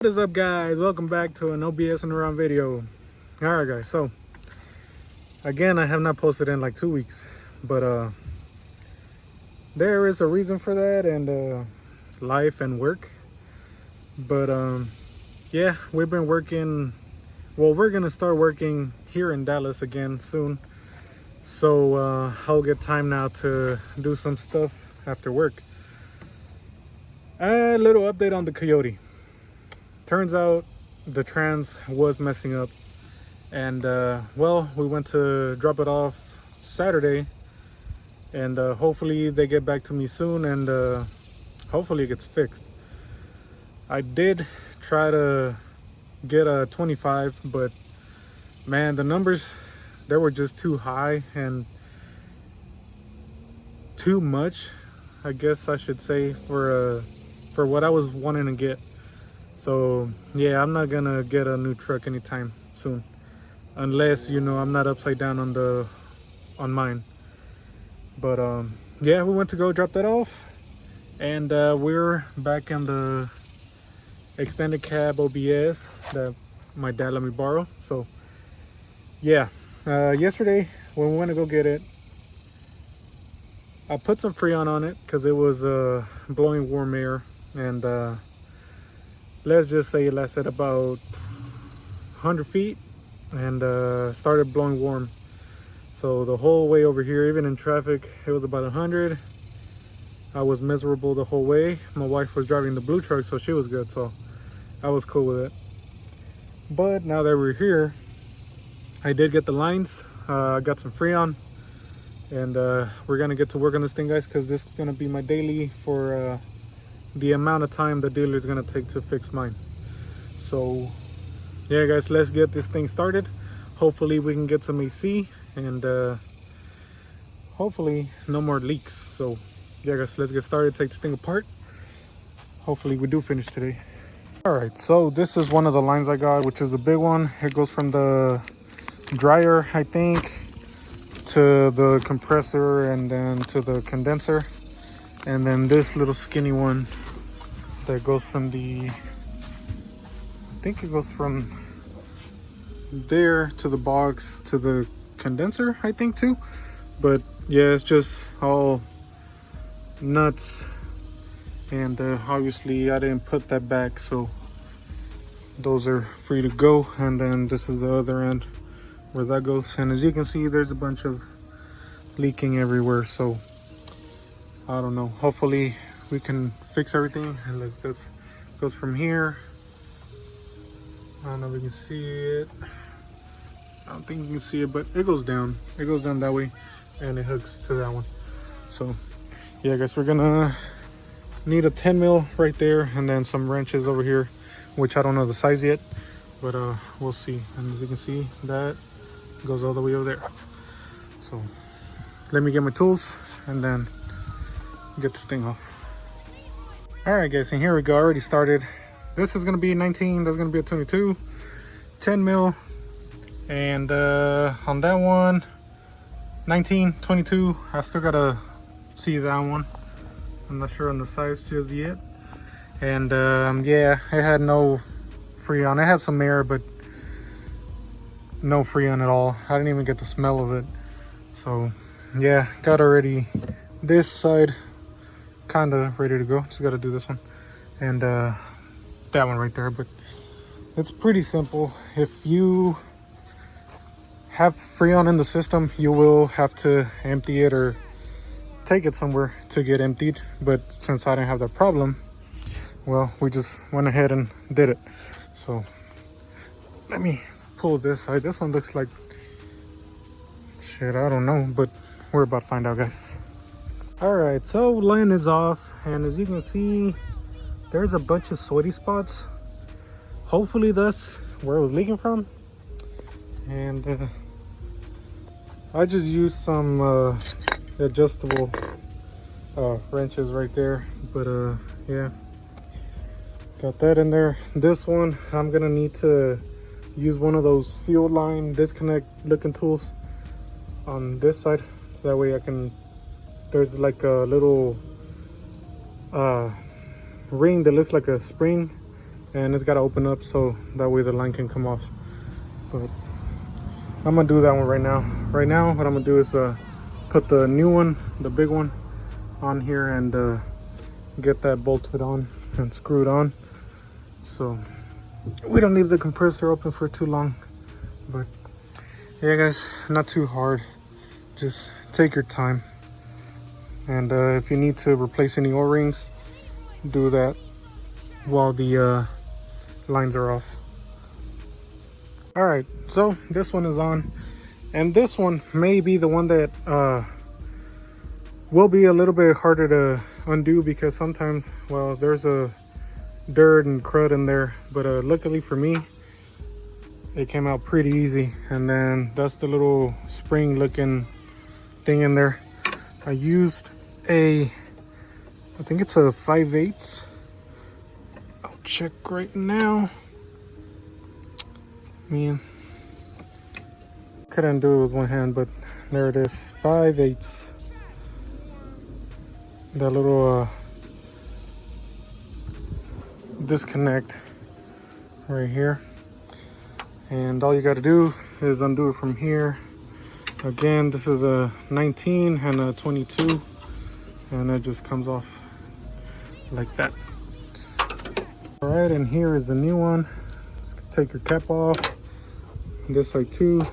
What is up, guys? Welcome back to an OBS and around video. Alright guys, so again, I have not posted in like 2 weeks, but there is a reason for that, and life and work. But yeah, we've been working. Well, we're gonna start working here in Dallas again soon, so I'll get time now to do some stuff after work. A little update on the Coyote. Turns out the trans was messing up, and well, we went to drop it off Saturday, and hopefully they get back to me soon, and hopefully it gets fixed. I did try to get a 25, but man, the numbers, they were just too high and too much, I guess I should say, for what I was wanting to get. So yeah, I'm not gonna get a new truck anytime soon, unless, you know, I'm not upside down on mine. But yeah, we went to go drop that off, and we're back in the extended cab OBS that my dad let me borrow. So yeah, yesterday when we went to go get it, I put some Freon on it because it was blowing warm air, and let's just say it lasted about 100 feet and started blowing warm. So the whole way over here, even in traffic, it was about 100. I was miserable the whole way. My wife was driving the blue truck, so she was good, so I was cool with it. But now that we're here, I did get the lines. I got some Freon, and we're gonna get to work on this thing, guys, because this is gonna be my daily for the amount of time the dealer is gonna take to fix mine. So yeah guys, let's get this thing started. Hopefully we can get some AC, and hopefully no more leaks. So yeah guys, let's get started, take this thing apart. Hopefully we do finish today. All right, so this is one of the lines I got, which is the big one. It goes from the dryer, I think, to the compressor, and then to the condenser. And then this little skinny one that goes from I think it goes from there to the box to the condenser, I think, too. But yeah, it's just all nuts, and obviously I didn't put that back, so those are free to go. And then this is the other end where that goes, and as you can see, there's a bunch of leaking everywhere. So I don't know, hopefully we can fix everything. And look, this goes from here. I don't know if you can see it. I don't think you can see it, but it goes down. It goes down that way, and it hooks to that one. So yeah guys, we're gonna need a 10 mil right there, and then some wrenches over here, which I don't know the size yet, but we'll see. And as you can see, that goes all the way over there. So let me get my tools and then get this thing off. All right guys, and here we go. I already started. This is gonna be 19, that's gonna be a 22, 10 mil, and on that one, 19, 22. I still gotta see that one. I'm not sure on the size just yet. And yeah, it had no Freon. It had some air, but no Freon at all. I didn't even get the smell of it. So yeah, got already this side kind of ready to go. Just got to do this one and that one right there. But it's pretty simple. If you have Freon in the system, you will have to empty it or take it somewhere to get emptied. But since I didn't have that problem, well, we just went ahead and did it. So let me pull this side. This one looks like shit, I don't know, but we're about to find out, guys. All right, so line is off, and as you can see, there's a bunch of sweaty spots. Hopefully that's where it was leaking from. And I just used some adjustable wrenches right there, but yeah, got that in there. This one, I'm gonna need to use one of those field line disconnect looking tools on this side. That way I can, there's like a little ring that looks like a spring and it's got to open up so that way the line can come off. But I'm gonna do that one right now. Right now what I'm gonna do is put the new one, the big one, on here and get that bolted on and screwed on, so we don't leave the compressor open for too long. But yeah guys, not too hard, just take your time. And if you need to replace any O-rings, do that while the lines are off. All right, so this one is on, and this one may be the one that will be a little bit harder to undo, because sometimes, well, there's a dirt and crud in there, but luckily for me, it came out pretty easy. And then that's the little spring looking thing in there. I used I think it's a 5/8. I'll check right now. Man, couldn't do it with one hand, but there it is, 5/8. That little disconnect right here, and all you got to do is undo it from here. Again, this is a 19 and a 22, and it just comes off like that. All right, and here is the new one. Just take your cap off, this side too,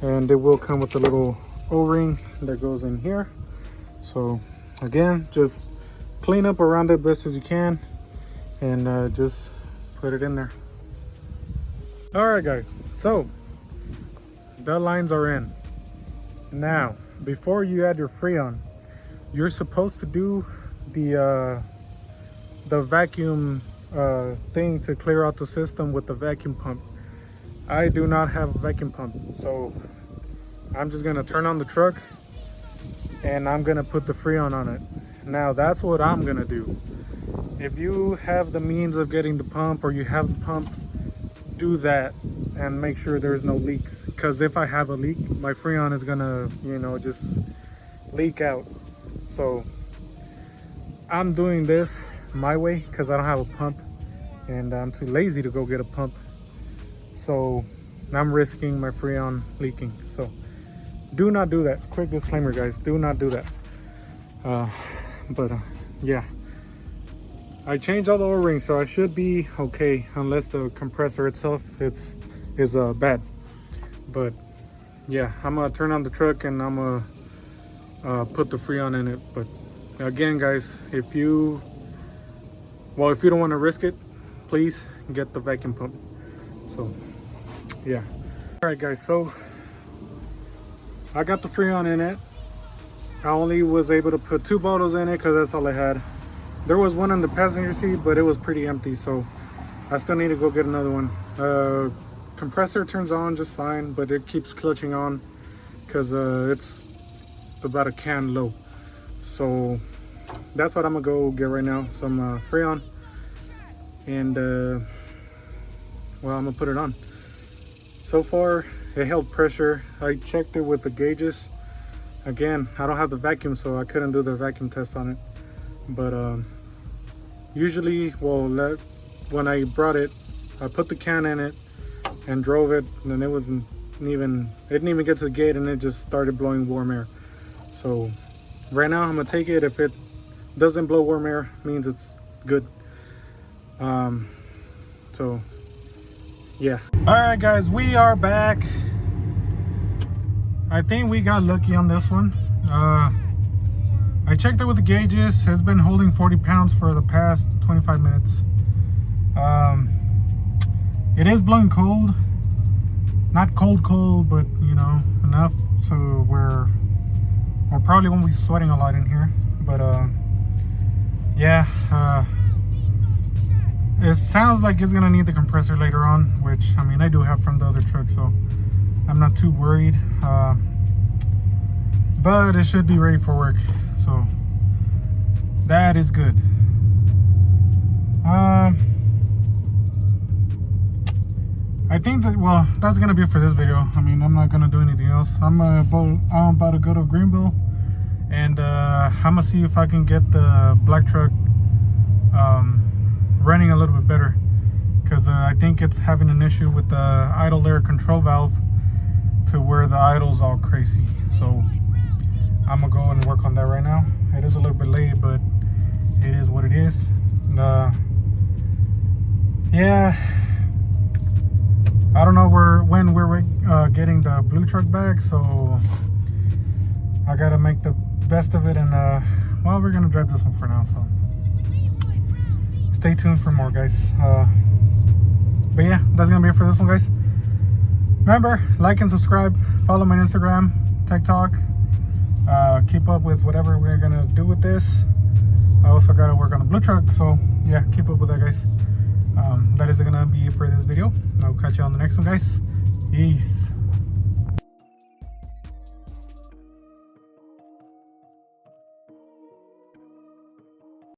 and it will come with a little O-ring that goes in here. So again, just clean up around it best as you can, and just put it in there. All right guys, so the lines are in. Now before you add your Freon, you're supposed to do the vacuum thing to clear out the system with the vacuum pump. I do not have a vacuum pump, so I'm just gonna turn on the truck and I'm gonna put the Freon on it. Now that's what I'm gonna do. If you have the means of getting the pump, or you have the pump, do that and make sure there's no leaks, because if I have a leak, my Freon is gonna, you know, just leak out. So I'm doing this my way because I don't have a pump and I'm too lazy to go get a pump, so I'm risking my Freon leaking. So do not do that. Quick disclaimer guys, do not do that. But yeah, I changed all the O-rings, so I should be okay, unless the compressor itself is bad. But yeah, I'm gonna turn on the truck and I'm gonna put the Freon in it. But again guys, if you don't want to risk it, please get the vacuum pump. So yeah. All right guys, so I got the Freon in it. I only was able to put 2 bottles in it because that's all I had. There was one in the passenger seat, but it was pretty empty, so I still need to go get another one. Compressor turns on just fine, but it keeps clutching on because it's about a can low. So that's what I'm gonna go get right now, some Freon, and well, I'm gonna put it on. So far it held pressure. I checked it with the gauges. Again, I don't have the vacuum, so I couldn't do the vacuum test on it, but usually, well, when I brought it, I put the can in it and drove it, and it didn't even get to the gate, and it just started blowing warm air. So right now I'm gonna take it. If it doesn't blow warm air, means it's good. So yeah. All right guys, we are back. I think we got lucky on this one. I checked it with the gauges. It's been holding 40 pounds for the past 25 minutes. It is blowing cold. Not cold, but you know, enough so where I probably won't be sweating a lot in here. But yeah, it sounds like it's gonna need the compressor later on, which I mean I do have from the other truck, so I'm not too worried. But it should be ready for work, so that is good. I think that, well, that's gonna be it for this video. I mean, I'm not gonna do anything else. I'm about to go to Greenville, and I'm gonna see if I can get the black truck running a little bit better. because I think it's having an issue with the idle air control valve to where the idle's all crazy. So I'm gonna go and work on that right now. It is a little bit late, but it is what it is. Yeah, I don't know when we're getting the blue truck back, so I gotta make the best of it. And well, we're gonna drive this one for now, so stay tuned for more, guys. But yeah, that's gonna be it for this one, guys. Remember, like and subscribe, follow my Instagram, TikTok, keep up with whatever we're gonna do with this. I also gotta work on the blue truck, so yeah, keep up with that, guys. That is gonna be it for this video. I'll catch you on the next one, guys. Peace.